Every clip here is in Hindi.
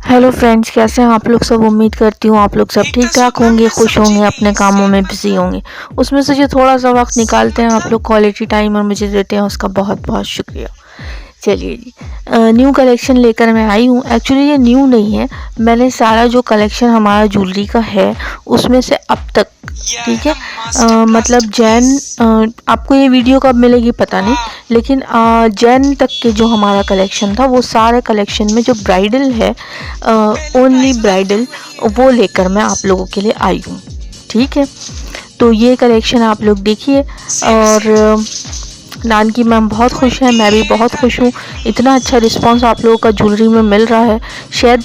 हेलो फ्रेंड्स, कैसे हैं आप लोग सब। उम्मीद करती हूँ आप लोग सब ठीक ठाक होंगे, खुश होंगे, अपने कामों में बिजी होंगे। उसमें से जो थोड़ा सा वक्त निकालते हैं आप लोग क्वालिटी टाइम और मुझे देते हैं, उसका बहुत बहुत शुक्रिया। चलिए जी, न्यू कलेक्शन लेकर मैं आई हूँ। एक्चुअली ये न्यू नहीं है, मैंने सारा जो कलेक्शन हमारा ज्वेलरी का है उसमें से अब तक, ठीक है, मतलब आपको ये वीडियो कब मिलेगी पता नहीं, लेकिन जैन तक के जो हमारा कलेक्शन था वो सारे कलेक्शन में जो ब्राइडल है, ओनली ब्राइडल, वो लेकर मैं आप लोगों के लिए आई हूँ। ठीक है, तो ये कलेक्शन आप लोग देखिए। और नानकी मैम बहुत खुश हैं, मैं भी बहुत खुश हूँ। इतना अच्छा रिस्पांस आप लोगों का ज्वेलरी में मिल रहा है। शायद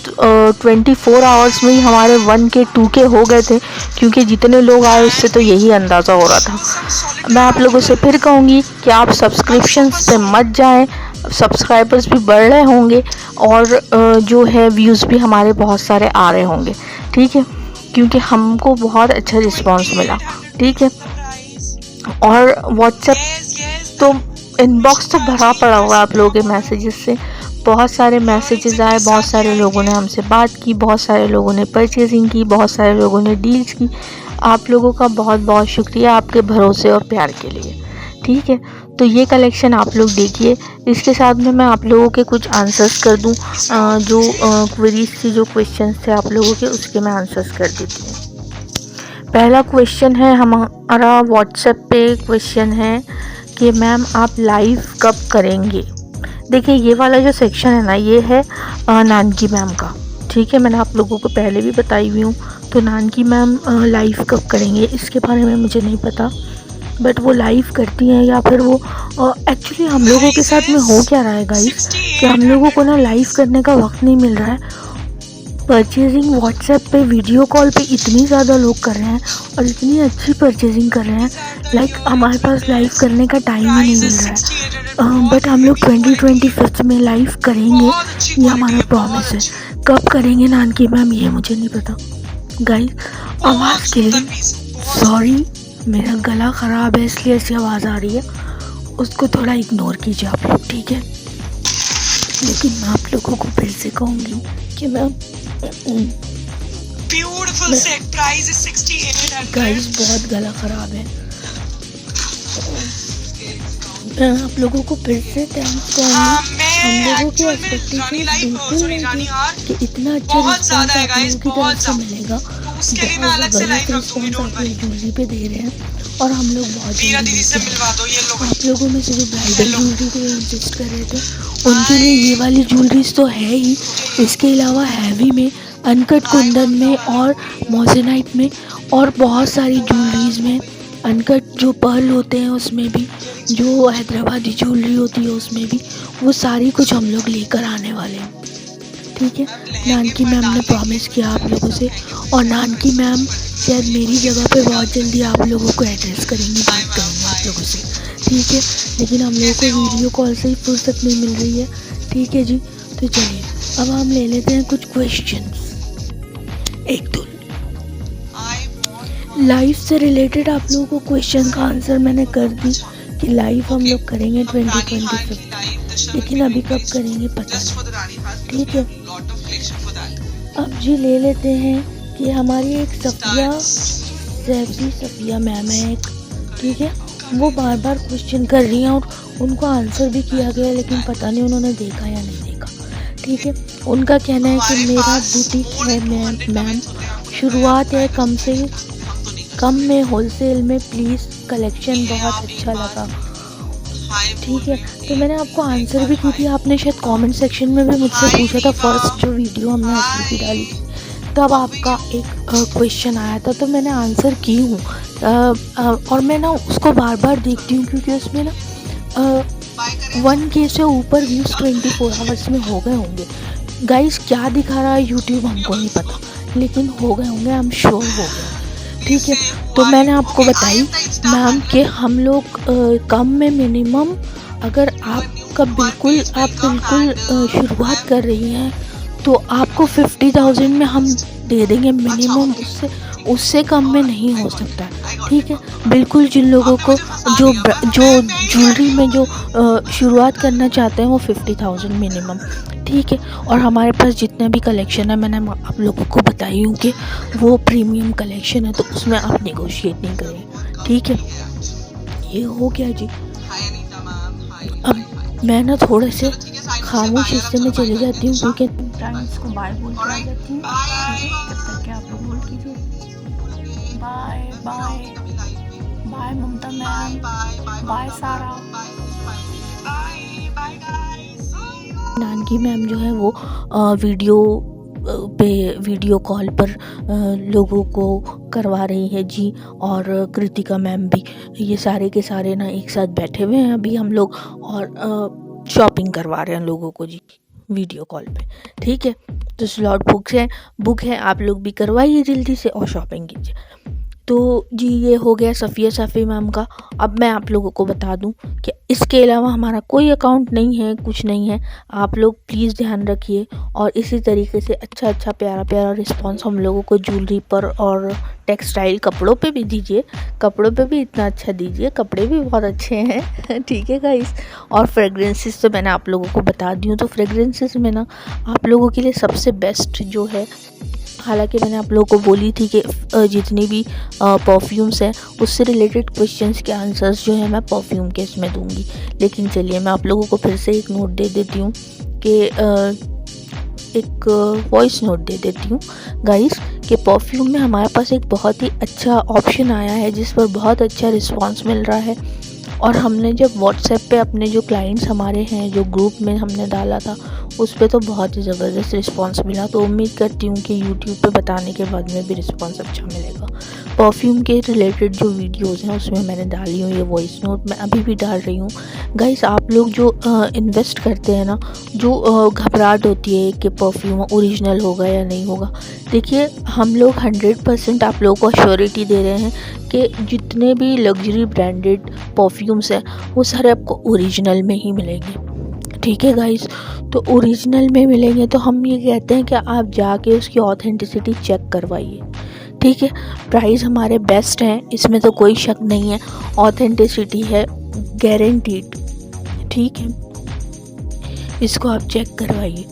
24 आवर्स में ही हमारे 1K 2K हो गए थे, क्योंकि जितने लोग आए उससे तो यही अंदाज़ा हो रहा था। मैं आप लोगों से फिर कहूँगी कि आप सब्सक्रिप्शंस पे मत जाएं, सब्सक्राइबर्स भी बढ़ रहे होंगे और जो है व्यूज़ भी हमारे बहुत सारे आ रहे होंगे। ठीक है, क्योंकि हमको बहुत अच्छा रिस्पांस मिला। ठीक है, और व्हाट्सएप तो इनबॉक्स तो भरा पड़ा हुआ है आप लोगों के मैसेजेस से। बहुत सारे मैसेजेस आए, बहुत सारे लोगों ने हमसे बात की, बहुत सारे लोगों ने परचेजिंग की, बहुत सारे लोगों ने डील्स की। आप लोगों का बहुत बहुत शुक्रिया आपके भरोसे और प्यार के लिए। ठीक है, तो ये कलेक्शन आप लोग देखिए। इसके साथ में मैं आप लोगों के कुछ आंसर्स कर दूं, जो क्वेरीज थी, जो क्वेश्चंस थे आप लोगों के, उसके मैं आंसर्स कर देती हूँ। पहला क्वेश्चन है हमारा व्हाट्सएप पे, क्वेश्चन है कि मैम आप लाइव कब करेंगे। देखिए, ये वाला जो सेक्शन है ना, ये है नानकी मैम का। ठीक है, मैंने आप लोगों को पहले भी बताई हुई हूँ। तो नानकी मैम लाइव कब करेंगे इसके बारे में मुझे नहीं पता, बट वो लाइव करती हैं या फिर वो एक्चुअली हम लोगों के साथ में हो क्या रहा है गाइस, कि हम लोगों को ना लाइव करने का वक्त नहीं मिल रहा है। परचेजिंग व्हाट्सएप पे, वीडियो कॉल पे इतनी ज़्यादा लोग कर रहे हैं और इतनी अच्छी परचेजिंग कर रहे हैं, लाइक हमारे पास लाइव करने का टाइम ही नहीं मिल रहा है। बट हम लोग 2025 में लाइव करेंगे, ये हमारा प्रॉमिस है। कब करेंगे नानकी मैम ये मुझे नहीं पता गाइस। आवाज़ के लिए सॉरी, मेरा गला ख़राब है इसलिए ऐसी आवाज़ आ रही है, उसको थोड़ा इग्नोर कीजिए आप लोग, ठीक है। लेकिन मैं आप लोगों को फिर से कहूँगी कि मैं beautiful set, price is 6800। Guys बहुत गला खराब है। मैं आप लोगों को फिर से थैंक्स कहूँगी। हम लोगों की एक्सपेक्टेशन बिल्कुल नहीं थी कि इतना अच्छा रिस्पॉन्स आप लोगों की तरफ से मिलेगा। बहुत ज़बरदस्त रिस्पॉन्स आप लोग ज्वेलरी पे दे रहे हैं और हम लोग बहुत आप लोगों में से जो ब्राइडल ज्वेलरी को इंसिस्ट कर रहे थे उनके लिए ये वाली ज्वेलरीज तो है ही। इसके अलावा हैवी में, अनकट कुंदन में और मोजेनाइट में और बहुत सारी ज्वेलरीज में, अनकट जो पर्ल होते हैं उसमें भी, जो हैदराबादी ज्वेलरी होती है उसमें भी, वो सारी कुछ हम लोग लेकर आने वाले हैं। ठीक है, नानकी मैम ने प्रॉमिस किया आप लोगों से, और नानकी मैम शायद मेरी जगह पे बहुत जल्दी आप लोगों को एड्रेस करेंगी, बात करेंगे आप लोगों से। ठीक है, लेकिन हम लोगों को वीडियो कॉल से ही फुर्सत नहीं मिल रही है। ठीक है जी, तो चलिए अब हम ले लेते हैं कुछ क्वेश्चंस, एक दो लाइफ से रिलेटेड। आप लोगों को क्वेश्चन का आंसर मैंने कर दी कि लाइव हम लोग करेंगे 2025, लेकिन अभी कब करेंगे पता नहीं। ठीक है, अब जी ले लेते हैं कि हमारी एक सफ़िया मैम है एक, ठीक है, वो बार बार क्वेश्चन कर रही हैं और उनको आंसर भी किया गया, लेकिन पता नहीं उन्होंने देखा या नहीं देखा। ठीक है, उनका कहना है कि मेरा बुटीक है मैम, शुरुआत है कम में, होलसेल में, प्लीज़ कलेक्शन बहुत अच्छा लगा। ठीक है, तो मैंने आपको आंसर भी की थी, आपने शायद कमेंट सेक्शन में भी मुझसे पूछा था, फर्स्ट जो वीडियो हमने असली की डाली तब आपका एक क्वेश्चन आया था, तो मैंने आंसर की हूँ। और मैं ना उसको बार बार देखती हूँ क्योंकि उसमें ना 1K से ऊपर व्यूज़ 24 आवर्स में हो गए होंगे। गाइस क्या दिखा रहा है यूट्यूब हमको नहीं पता, लेकिन हो गए होंगे, आई एम श्योर हो गए। ठीक है, तो मैंने आपको बताई मैम कि हम लोग कम में मिनिमम, अगर आप बिल्कुल शुरुआत कर रही हैं तो आपको 50,000 में हम दे देंगे मिनिमम, उससे कम में नहीं हो सकता। ठीक है, बिल्कुल जिन लोगों को जो ज्वेलरी में जो शुरुआत करना चाहते हैं वो 50,000 मिनिमम। ठीक है। और हमारे पास जितने भी कलेक्शन है मैंने आप लोगों को बताई हूँ कि वो प्रीमियम कलेक्शन है, तो उसमें आप नेगोशिएट नहीं करें, ठीक है। ये हो गया जी। अब मैं ना थोड़े से खामोश हिस्से में चली जाती हूँ क्योंकि फ्रेंड्स को बाय बोल के आ जाती हूँ। तब तक के आप लोग बोल कीजिए बाय बाय बाय ममता मैम, बाय सारा। नानकी मैम जो है वो वीडियो कॉल पर लोगों को करवा रही है जी, और कृतिका मैम भी। ये सारे के सारे ना एक साथ बैठे हुए हैं अभी हम लोग, और शॉपिंग करवा रहे हैं लोगों को जी वीडियो कॉल पे, ठीक है। तो स्लॉट बुक है, आप लोग भी करवाइए जल्दी से और शॉपिंग कीजिए। तो जी ये हो गया सफ़िया सफ़ी मैम का। अब मैं आप लोगों को बता दूं कि इसके अलावा हमारा कोई अकाउंट नहीं है, कुछ नहीं है। आप लोग प्लीज़ ध्यान रखिए और इसी तरीके से अच्छा प्यारा रिस्पांस हम लोगों को ज्वेलरी पर और टेक्सटाइल कपड़ों पे भी दीजिए। कपड़ों पे भी इतना अच्छा दीजिए, कपड़े भी बहुत अच्छे हैं ठीक है गाइस। और फ्रेगरेंसेस तो मैंने आप लोगों को बता दी हूँ। तो फ्रेगरेंसेस में ना आप लोगों के लिए सबसे बेस्ट जो है, हालांकि मैंने आप लोगों को बोली थी कि जितनी भी परफ्यूम्स हैं उससे रिलेटेड क्वेश्चंस के आंसर्स जो है मैं परफ्यूम के इसमें दूंगी, लेकिन चलिए मैं आप लोगों को फिर से एक नोट दे देती हूँ कि एक वॉइस नोट दे देती हूँ गाइस कि परफ्यूम में हमारे पास एक बहुत ही अच्छा ऑप्शन आया है जिस पर बहुत अच्छा रिस्पांस मिल रहा है। और हमने जब व्हाट्सएप पे अपने जो क्लाइंट्स हमारे हैं जो ग्रुप में हमने डाला था उस पर तो बहुत ही ज़बरदस्त रिस्पांस मिला। तो उम्मीद करती हूँ कि यूट्यूब पे बताने के बाद में भी रिस्पांस अच्छा मिलेगा। परफ्यूम के रिलेटेड जो वीडियोस हैं उसमें मैंने डाली हूँ ये वॉइस नोट, मैं अभी भी डाल रही हूँ गाइस। आप लोग जो इन्वेस्ट करते हैं ना, जो घबराहट होती है कि परफ्यूम ओरिजिनल होगा या नहीं होगा, देखिए हम लोग 100% आप लोगों को अश्योरिटी दे रहे हैं कि जितने भी लग्जरी ब्रांडेड परफ्यूम्स हैं वो सारे आपको ओरिजिनल में ही मिलेंगे, ठीक है गाइस। तो ओरिजिनल में मिलेंगे तो हम ये कहते हैं कि आप जाके उसकी ऑथेंटिसिटी चेक करवाइए, ठीक है। प्राइस हमारे बेस्ट हैं, इसमें तो कोई शक नहीं है, ऑथेंटिसिटी है गारंटीड, ठीक है। इसको आप चेक करवाइए।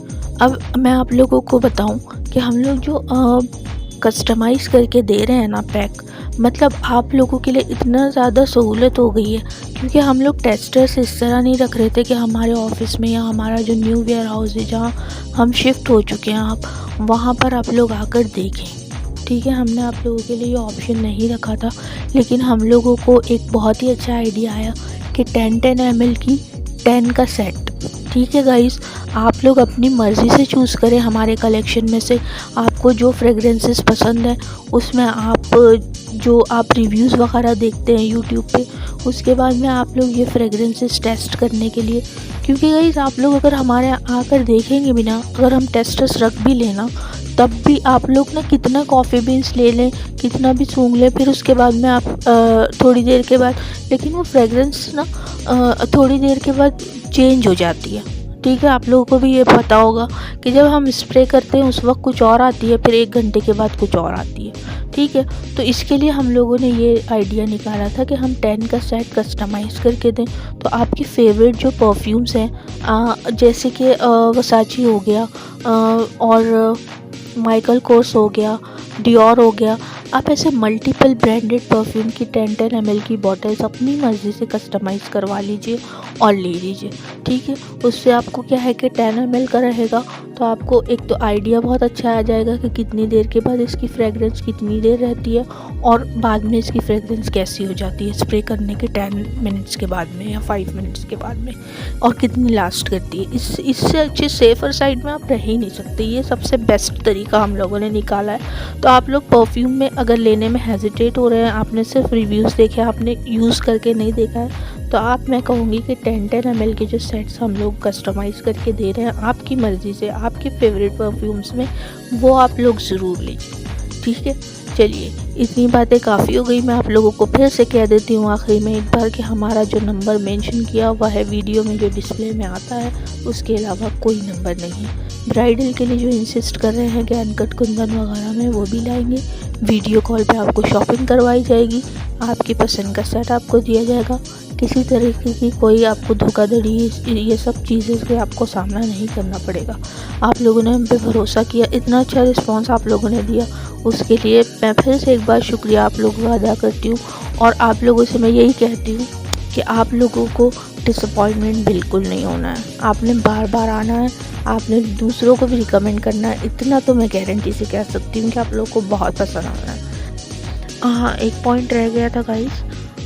अब मैं आप लोगों को बताऊं कि हम लोग जो कस्टमाइज़ करके दे रहे हैं ना पैक, मतलब आप लोगों के लिए इतना ज़्यादा सहूलत हो गई है क्योंकि हम लोग टेस्टर्स इस तरह नहीं रख रहे थे कि हमारे ऑफिस में या हमारा जो न्यू वेयर हाउस है जहाँ हम शिफ्ट हो चुके हैं आप वहाँ पर आप लोग आकर देखें, ठीक है। हमने आप लोगों के लिए ये ऑप्शन नहीं रखा था, लेकिन हम लोगों को एक बहुत ही अच्छा आइडिया आया कि 10 ml की 10 का सेट, ठीक है गाइस। आप लोग अपनी मर्ज़ी से चूज़ करें हमारे कलेक्शन में से आपको जो फ्रेगरेंसेस पसंद है उसमें आप जो आप रिव्यूज़ वगैरह देखते हैं यूट्यूब पे, उसके बाद में आप लोग ये फ्रेगरेंसेस टेस्ट करने के लिए, क्योंकि गाइस आप लोग अगर हमारे आकर देखेंगे भी ना, अगर हम टेस्टर्स रख भी लेना तब भी आप लोग ना कितना कॉफ़ी बीन्स ले लें, कितना भी सूंघ लें, फिर उसके बाद में आप थोड़ी देर के बाद, लेकिन वो फ्रेगरेंस ना थोड़ी देर के बाद चेंज हो जाती है, ठीक है। आप लोगों को भी ये पता होगा कि जब हम स्प्रे करते हैं उस वक्त कुछ और आती है, फिर 1 घंटे के बाद कुछ और आती है, ठीक है। तो इसके लिए हम लोगों ने ये आइडिया निकाला था कि हम 10 का सेट कस्टमाइज़ करके दें। तो आपकी फेवरेट जो परफ्यूम्स हैं जैसे कि वसाची हो गया और माइकल कोर्स हो गया, डियोर हो गया, आप ऐसे मल्टीपल ब्रांडेड परफ्यूम की 10 ml की बॉटल्स अपनी मर्ज़ी से कस्टमाइज़ करवा लीजिए और ले लीजिए, ठीक है। उससे आपको क्या है कि 10 ml का रहेगा तो आपको एक तो आइडिया बहुत अच्छा आ जाएगा कि कितनी देर के बाद इसकी फ्रेगरेंस कितनी देर रहती है और बाद में इसकी फ्रेगरेंस कैसी हो जाती है स्प्रे करने के 10 मिनट्स के बाद में या 5 मिनट्स के बाद में, और कितनी लास्ट करती है। इससे अच्छे सेफ़र साइड में आप रह ही नहीं सकते। ये सबसे बेस्ट तरीका हम लोगों ने निकाला है। तो आप लोग परफ्यूम में अगर लेने में हेजिटेट हो रहे हैं, आपने सिर्फ रिव्यूज़ देखे, आपने यूज़ करके नहीं देखा है, तो आप मैं कहूँगी कि 10 ml के जो सेट्स हम लोग कस्टमाइज़ करके दे रहे हैं आपकी मर्ज़ी से आपके फेवरेट परफ्यूम्स में, वो आप लोग ज़रूर लीजिए, ठीक है। चलिए इतनी बातें काफ़ी हो गई। मैं आप लोगों को फिर से कह देती हूँ आखिरी में एक बार कि हमारा जो नंबर मेंशन किया हुआ है वीडियो में जो डिस्प्ले में आता है उसके अलावा कोई नंबर नहीं है। ब्राइडल के लिए जो इंसिस्ट कर रहे हैं कि अनकट कुंदन वगैरह में, वो भी लाएंगे। वीडियो कॉल पे आपको शॉपिंग करवाई जाएगी, आपकी पसंद का सेट आपको दिया जाएगा। किसी तरीके की कोई आपको धोखाधड़ी ये सब चीज़ें से आपको सामना नहीं करना पड़ेगा। आप लोगों ने हम पे भरोसा किया, इतना अच्छा रिस्पॉन्स आप लोगों ने दिया, उसके लिए मैं फिर से एक बार शुक्रिया आप लोगों का अदा करती हूँ। और आप लोगों से मैं यही कहती हूँ कि आप लोगों को डिसअपॉइंटमेंट बिल्कुल नहीं होना है, आपने बार बार आना है, आपने दूसरों को भी रिकमेंड करना है। इतना तो मैं गारंटी से कह सकती हूँ कि आप लोगों को बहुत पसंद आना है। हाँ, एक पॉइंट रह गया था गाइस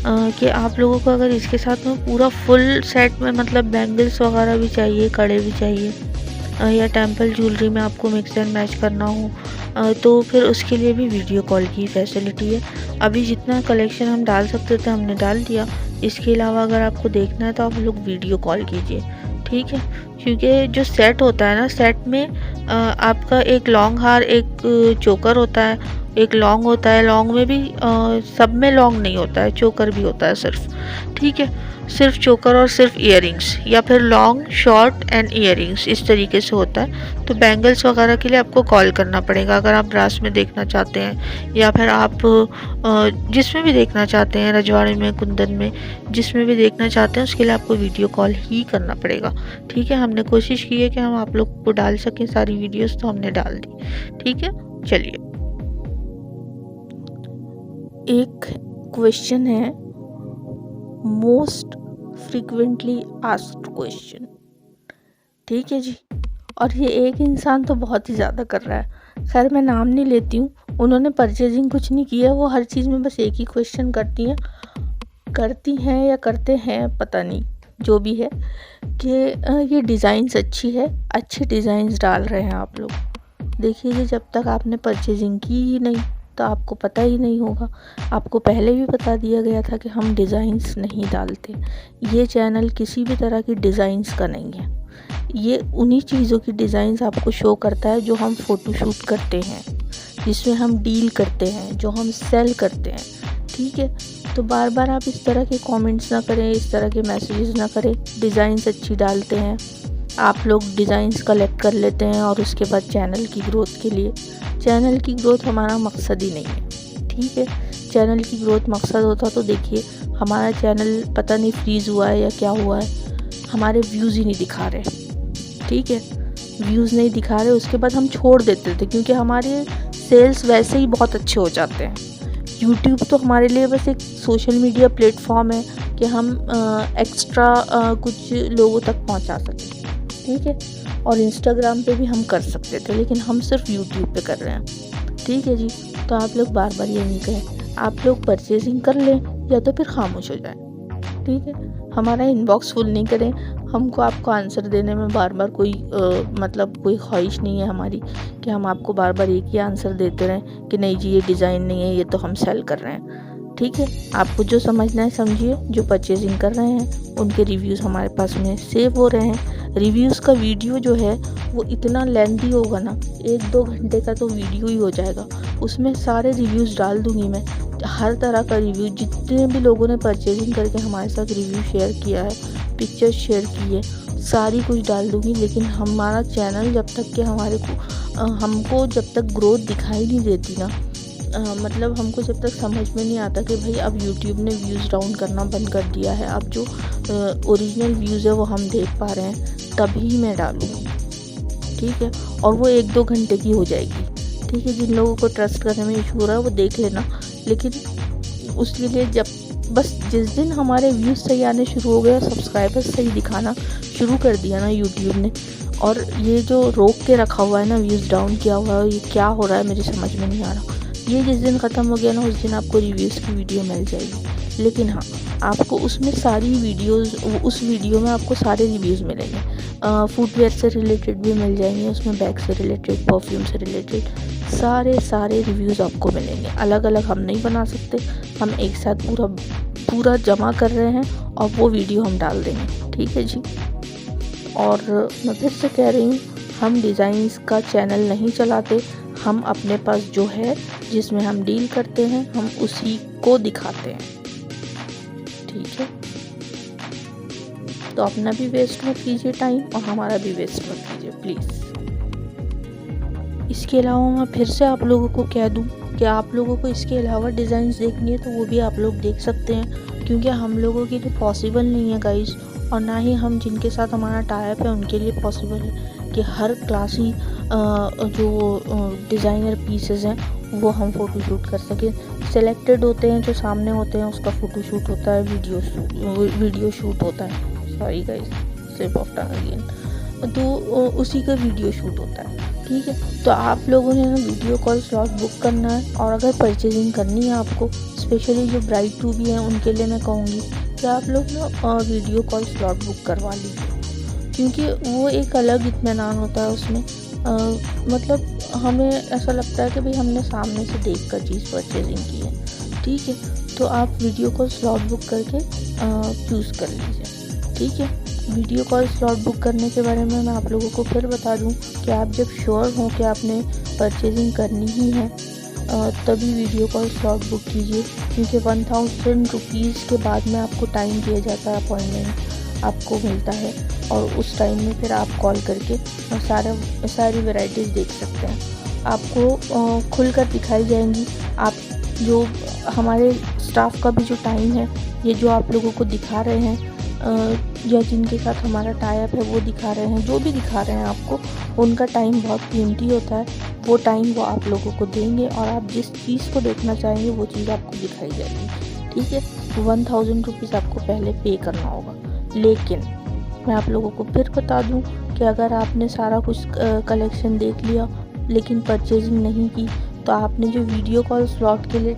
कि आप लोगों को अगर इसके साथ में पूरा फुल सेट में मतलब बैंगल्स वगैरह भी चाहिए, कड़े भी चाहिए, या टेम्पल ज्वेलरी में आपको मिक्स एंड मैच करना हो, तो फिर उसके लिए भी वीडियो कॉल की फैसिलिटी है। अभी जितना कलेक्शन हम डाल सकते थे हमने डाल दिया। इसके अलावा अगर आपको देखना है तो आप लोग वीडियो कॉल कीजिए, ठीक है। क्योंकि जो सेट होता है ना, सेट में आपका एक लॉन्ग हार, एक चोकर होता है, एक लॉन्ग होता है। लॉन्ग में भी सब में लॉन्ग नहीं होता है, चोकर भी होता है सिर्फ, ठीक है। सिर्फ चोकर और सिर्फ इयररिंग्स, या फिर लॉन्ग शॉर्ट एंड इयररिंग्स, इस तरीके से होता है। तो बैंगल्स वगैरह के लिए आपको कॉल करना पड़ेगा अगर आप ब्रास में देखना चाहते हैं, या फिर आप जिसमें भी देखना चाहते हैं, रजवाड़े में, कुंदन में, जिसमें भी देखना चाहते हैं, उसके लिए आपको वीडियो कॉल ही करना पड़ेगा, ठीक है। हमने कोशिश की है कि हम आप लोग को डाल सकें सारी वीडियोस, तो हमने डाल दी, ठीक है। चलिए, एक क्वेश्चन है, मोस्ट फ्रीक्वेंटली आस्क्ड क्वेश्चन, ठीक है जी। और ये एक इंसान तो बहुत ही ज़्यादा कर रहा है, खैर मैं नाम नहीं लेती हूँ, उन्होंने परचेजिंग कुछ नहीं किया, वो हर चीज़ में बस एक ही क्वेश्चन करती हैं या करते हैं, पता नहीं, जो भी है, कि ये डिज़ाइंस अच्छी है, अच्छे डिज़ाइंस डाल रहे हैं आप लोग। देखिए जी, जब तक आपने परचेजिंग की ही नहीं तो आपको पता ही नहीं होगा। आपको पहले भी बता दिया गया था कि हम डिज़ाइंस नहीं डालते, ये चैनल किसी भी तरह की डिज़ाइंस का नहीं है। ये उन्हीं चीज़ों की डिज़ाइंस आपको शो करता है जो हम फ़ोटोशूट करते हैं, जिसमें हम डील करते हैं, जो हम सेल करते हैं, ठीक है। तो बार बार आप इस तरह के कमेंट्स ना करें, इस तरह के मैसेजेस ना करें। डिज़ाइंस अच्छी डालते हैं आप लोग, डिज़ाइंस कलेक्ट कर लेते हैं, और उसके बाद चैनल की ग्रोथ के लिए, चैनल की ग्रोथ हमारा मकसद ही नहीं है, ठीक है। चैनल की ग्रोथ मकसद होता तो देखिए हमारा चैनल पता नहीं फ्रीज़ हुआ है या क्या हुआ है, हमारे व्यूज़ ही नहीं दिखा रहे, ठीक है। व्यूज़ नहीं दिखा रहे, उसके बाद हम छोड़ देते थे, क्योंकि हमारे सेल्स वैसे ही बहुत अच्छे हो जाते हैं। यूट्यूब तो हमारे लिए बस एक सोशल मीडिया प्लेटफॉर्म है कि हम एक्स्ट्रा कुछ लोगों तक पहुंचा सकें, ठीक है। और इंस्टाग्राम पे भी हम कर सकते थे, लेकिन हम सिर्फ यूट्यूब पे कर रहे हैं, ठीक है जी। तो आप लोग बार बार ये नहीं कहें, आप लोग परचेजिंग कर लें या तो फिर खामोश हो जाएं, ठीक है। हमारा इनबॉक्स फुल नहीं करें, हमको आपको आंसर देने में बार बार कोई मतलब कोई ख्वाहिश नहीं है हमारी कि हम आपको बार बार एक ही आंसर देते रहें कि नहीं जी ये डिज़ाइन नहीं है, ये तो हम सेल कर रहे हैं, ठीक है। आपको जो समझना है समझिए, जो परचेजिंग कर रहे हैं उनके रिव्यूज़ हमारे पास में सेव हो रहे हैं। रिव्यूज़ का वीडियो जो है वो इतना लेंथी होगा ना, 1-2 घंटे का तो वीडियो ही हो जाएगा, उसमें सारे रिव्यूज़ डाल दूँगी मैं, हर तरह का रिव्यू, जितने भी लोगों ने परचेजिंग करके हमारे साथ रिव्यू शेयर किया है, पिक्चर्स शेयर की है, सारी कुछ डाल दूँगी। लेकिन हमारा चैनल जब तक कि हमको जब तक ग्रोथ दिखाई नहीं देती ना, मतलब हमको जब तक समझ में नहीं आता कि भाई अब यूट्यूब ने व्यूज़ डाउन करना बंद कर दिया है, अब जो ओरिजिनल व्यूज़ है वो हम देख पा रहे हैं, तभी मैं डालूँगी, ठीक है। और वो 1-2 घंटे की हो जाएगी, ठीक है। जिन लोगों को ट्रस्ट करने में इशू हो रहा है वो देख लेना, लेकिन उसके लिए बस जिस दिन हमारे व्यूज़ सही आने शुरू हो गए, सब्सक्राइबर्स सही दिखाना शुरू कर दिया ना यूट्यूब ने, और ये जो रोक के रखा हुआ है ना, व्यूज़ डाउन किया हुआ है, ये क्या हो रहा है मेरी समझ में नहीं आ रहा, ये जिस दिन ख़त्म हो गया ना, उस दिन आपको रिव्यूज़ की वीडियो मिल जाएगी। लेकिन हाँ, आपको उसमें सारी वीडियोज़, उस वीडियो में आपको सारे रिव्यूज़ मिलेंगे, फुटवेयर से रिलेटेड भी मिल जाएंगे, उसमें बैग से रिलेटेड, परफ्यूम से रिलेटेड सारे रिव्यूज़ आपको मिलेंगे। अलग अलग हम नहीं बना सकते, हम एक साथ पूरा जमा कर रहे हैं और वो वीडियो हम डाल देंगे, ठीक है जी। और मैं फिर से कह रही हूँ, हम डिज़ाइंस का चैनल नहीं चलाते, हम अपने पास जो है जिसमें हम डील करते हैं हम उसी को दिखाते हैं, ठीक है। तो अपना भी वेस्ट मत कीजिए टाइम, और हमारा भी वेस्ट मत कीजिए प्लीज़। इसके अलावा मैं फिर से आप लोगों को कह दूं कि आप लोगों को इसके अलावा डिज़ाइंस देखनी है तो वो भी आप लोग देख सकते हैं। क्योंकि हम लोगों के लिए पॉसिबल नहीं है गाइस, और ना ही हम जिनके साथ हमारा टाई अप है उनके लिए पॉसिबल है कि हर क्लासी जो डिज़ाइनर पीसेस हैं वो हम फ़ोटो शूट कर सकें। सिलेक्टेड होते हैं, जो सामने होते हैं उसका फ़ोटो शूट होता है, वीडियो शूट होता है, sorry guys slip of tongue again, तो उसी का वीडियो शूट होता है। ठीक है, तो आप लोगों ने ना वीडियो कॉल स्लॉट बुक करना है। और अगर परचेजिंग करनी है आपको, स्पेशली जो ब्राइड टू बी हैं उनके लिए मैं कहूँगी कि आप लोग ना वीडियो कॉल स्लॉट बुक करवा लीजिए, क्योंकि वो एक अलग इत्मीनान होता है उसमें। मतलब हमें ऐसा लगता है कि भाई हमने सामने से देख कर चीज़ परचेजिंग की है। ठीक है, तो आप वीडियो कॉल स्लॉट बुक करके चूज़ कर लीजिए। ठीक है, वीडियो कॉल स्लॉट बुक करने के बारे में मैं आप लोगों को फिर बता दूं कि आप जब श्योर हों कि आपने परचेजिंग करनी ही है तभी वीडियो कॉल स्लॉट बुक कीजिए, क्योंकि 1000 रुपीज़ के बाद में आपको टाइम दिया जाता है, अपॉइंटमेंट आपको मिलता है, और उस टाइम में फिर आप कॉल करके सारी वैरायटीज़ देख सकते हैं। आपको खुलकर दिखाई जाएंगी। आप जो हमारे स्टाफ का भी जो टाइम है, ये जो आप लोगों को दिखा रहे हैं या जिनके साथ हमारा टाई अप है वो दिखा रहे हैं, जो भी दिखा रहे हैं आपको, उनका टाइम बहुत कीमती होता है। वो टाइम वो आप लोगों को देंगे और आप जिस चीज़ को देखना चाहेंगे वो चीज़ आपको दिखाई जाएगी। ठीक है, 1000 रुपीज़ आपको पहले पे करना होगा। लेकिन मैं आप लोगों को फिर बता दूं कि अगर आपने सारा कुछ कलेक्शन देख लिया लेकिन परचेजिंग नहीं की, तो आपने जो वीडियो कॉल स्लॉट के लिए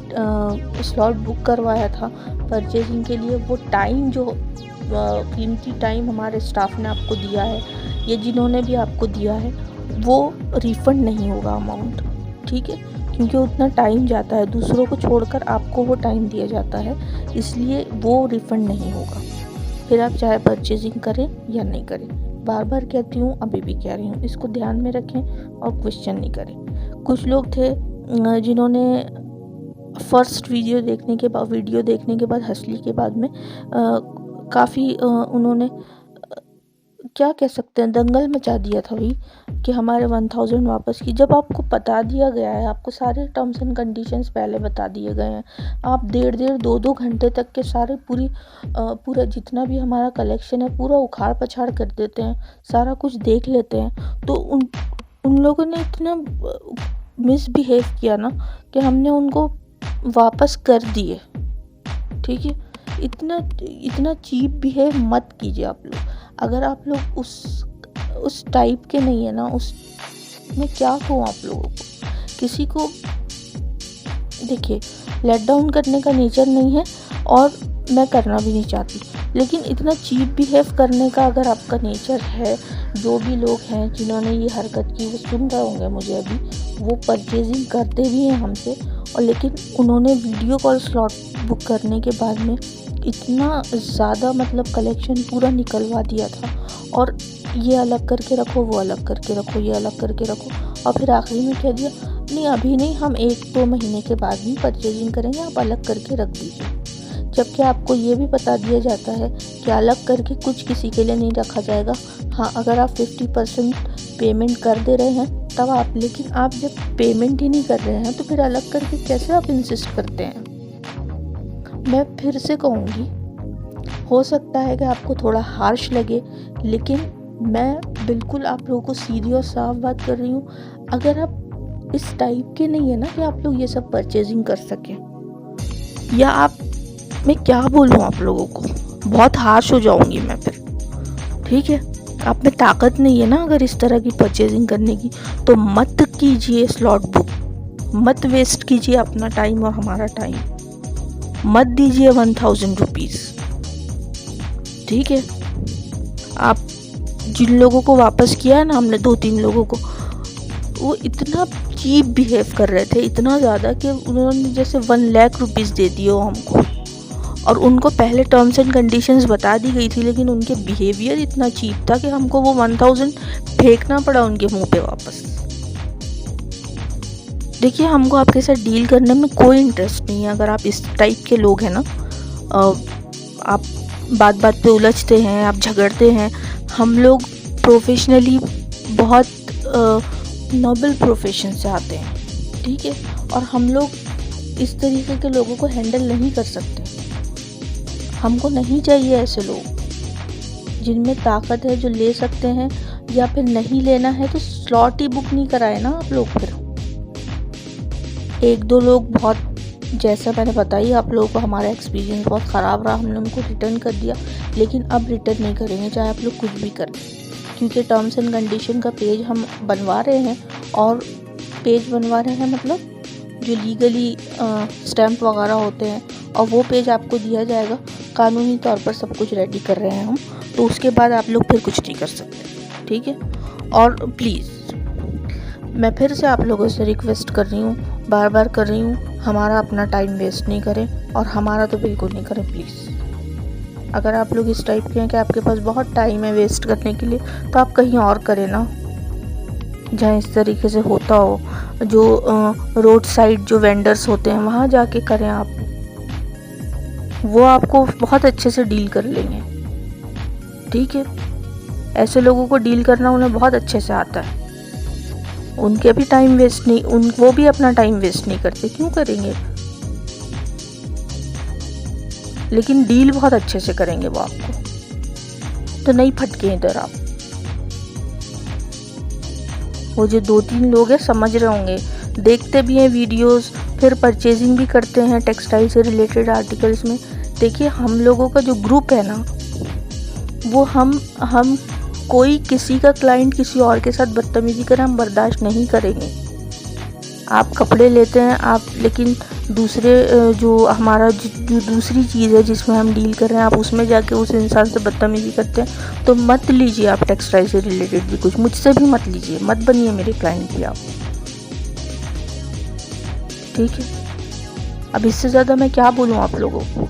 स्लॉट बुक करवाया था परचेजिंग के लिए, वो टाइम जो कीमती टाइम हमारे स्टाफ ने आपको दिया है या जिन्होंने भी आपको दिया है, वो रिफ़ंड नहीं होगा अमाउंट। ठीक है, क्योंकि उतना टाइम जाता है, दूसरों को छोड़कर आपको वो टाइम दिया जाता है, इसलिए वो रिफ़ंड नहीं होगा। फिर आप चाहे परचेजिंग करें या नहीं करें, बार बार कहती हूँ, अभी भी कह रही हूँ, इसको ध्यान में रखें और क्वेश्चन नहीं करें। कुछ लोग थे जिन्होंने फर्स्ट वीडियो देखने के बाद हंसली के बाद में काफ़ी उन्होंने क्या कह सकते हैं, दंगल मचा दिया था भाई कि हमारे 1000 वापस की। जब आपको बता दिया गया है, आपको सारे टर्म्स एंड कंडीशंस पहले बता दिए गए हैं, आप डेढ़ 2 घंटे तक के सारे पूरा जितना भी हमारा कलेक्शन है पूरा उखाड़ पछाड़ कर देते हैं, सारा कुछ देख लेते हैं, तो उन लोगों ने इतना मिसबिहेव किया ना कि हमने उनको वापस कर दिए। ठीक है, इतना चीप बिहेव मत कीजिए आप लोग। अगर आप लोग उस टाइप के नहीं है ना, मैं क्या कहूँ आप लोगों को, किसी को देखिए लेट डाउन करने का नेचर नहीं है और मैं करना भी नहीं चाहती, लेकिन इतना चीप बिहेव करने का अगर आपका नेचर है, जो भी लोग हैं जिन्होंने ये हरकत की वो सुन रहे होंगे मुझे अभी, वो परचेजिंग करते भी हैं हमसे, और लेकिन उन्होंने वीडियो कॉल स्लॉट बुक करने के बाद में इतना ज़्यादा मतलब कलेक्शन पूरा निकलवा दिया था, और ये अलग करके रखो, वो अलग करके रखो, ये अलग करके रखो, और फिर आखिरी में कह दिया नहीं अभी नहीं, हम 1-2 महीने के बाद भी परचेजिंग करेंगे, आप अलग करके रख दीजिए। जबकि आपको ये भी बता दिया जाता है कि अलग करके कुछ किसी के लिए नहीं रखा जाएगा। हाँ, अगर आप 50% पेमेंट कर दे रहे हैं तब आप, लेकिन आप जब पेमेंट ही नहीं कर रहे हैं तो फिर अलग करके कैसे आप इंसिस्ट करते हैं। मैं फिर से कहूँगी, हो सकता है कि आपको थोड़ा हार्श लगे, लेकिन मैं बिल्कुल आप लोगों को सीधी और साफ बात कर रही हूँ। अगर आप इस टाइप के नहीं है ना कि आप लोग ये सब परचेजिंग कर सकें, या आप, मैं क्या बोलूँ आप लोगों को, बहुत हार्श हो जाऊँगी मैं फिर। ठीक है, आप में ताकत नहीं है ना अगर इस तरह की परचेजिंग करने की, तो मत कीजिए स्लॉट बुक, मत वेस्ट कीजिए अपना टाइम और हमारा टाइम, मत दीजिए 1000 रुपीज़। ठीक है, आप जिन लोगों को वापस किया है ना हमने, 2-3 लोगों को, वो इतना चीप बिहेव कर रहे थे, इतना ज़्यादा कि उन्होंने जैसे 1 लाख रुपीज़ दे दिए हो हमको, और उनको पहले टर्म्स एंड कंडीशंस बता दी गई थी, लेकिन उनके बिहेवियर इतना चीप था कि हमको वो 1000 फेंकना पड़ा उनके मुंह पे वापस। देखिए, हमको आपके साथ डील करने में कोई इंटरेस्ट नहीं है अगर आप इस टाइप के लोग हैं ना, आप बात बात पे उलझते हैं, आप झगड़ते हैं। हम लोग प्रोफेशनली बहुत नोबल प्रोफेशन से आते हैं, ठीक है, और हम लोग इस तरीके के लोगों को हैंडल नहीं कर सकते। हमको नहीं चाहिए ऐसे लोग। जिनमें ताकत है, जो ले सकते हैं, या फिर नहीं लेना है तो स्लॉट ही बुक नहीं कराए ना आप लोग। फिर एक दो लोग बहुत, जैसा मैंने बताई आप लोगों को, हमारा एक्सपीरियंस बहुत ख़राब रहा, हमने उनको रिटर्न कर दिया, लेकिन अब रिटर्न नहीं करेंगे चाहे आप लोग कुछ भी करें, क्योंकि टर्म्स एंड कंडीशन का पेज हम बनवा रहे हैं। और पेज बनवा रहे हैं मतलब जो लीगली स्टैम्प वगैरह होते हैं, और वो पेज आपको दिया जाएगा। कानूनी तौर पर सब कुछ रेडी कर रहे हैं हम, तो उसके बाद आप लोग फिर कुछ नहीं कर सकते, ठीक है। और प्लीज़ मैं फिर से आप लोगों से रिक्वेस्ट कर रही हूँ, बार बार कर रही हूँ, हमारा अपना टाइम वेस्ट नहीं करें, और हमारा तो बिल्कुल नहीं करें प्लीज़। अगर आप लोग इस टाइप के हैं कि आपके पास बहुत टाइम है वेस्ट करने के लिए, तो आप कहीं और करें ना, जहाँ इस तरीके से होता हो। जो रोड साइड जो वेंडर्स होते हैं वहाँ जाके करें आप, वो आपको बहुत अच्छे से डील कर लेंगे, ठीक है। ऐसे लोगों को डील करना उन्हें बहुत अच्छे से आता है। उनके भी टाइम वेस्ट नहीं, वो भी अपना टाइम वेस्ट नहीं करते, क्यों करेंगे, लेकिन डील बहुत अच्छे से करेंगे वो आपको। तो नहीं फटके इधर आप। वो जो 2-3 लोग हैं समझ रहे होंगे, देखते भी हैं वीडियोस, फिर परचेजिंग भी करते हैं टेक्सटाइल से रिलेटेड आर्टिकल्स में। देखिए हम लोगों का जो ग्रुप है ना, वो हम कोई किसी का क्लाइंट किसी और के साथ बदतमीजी करे हम बर्दाश्त नहीं करेंगे। आप कपड़े लेते हैं आप, लेकिन दूसरे जो हमारा जो दूसरी चीज़ है जिसमें हम डील कर रहे हैं, आप उसमें जाके उस इंसान से बदतमीजी करते हैं, तो मत लीजिए आप टेक्सटाइल से रिलेटेड भी कुछ, मुझसे भी मत लीजिए, मत बनिए मेरे क्लाइंट भी आप, ठीक है। अब इससे ज़्यादा मैं क्या बोलूँ आप लोगों को।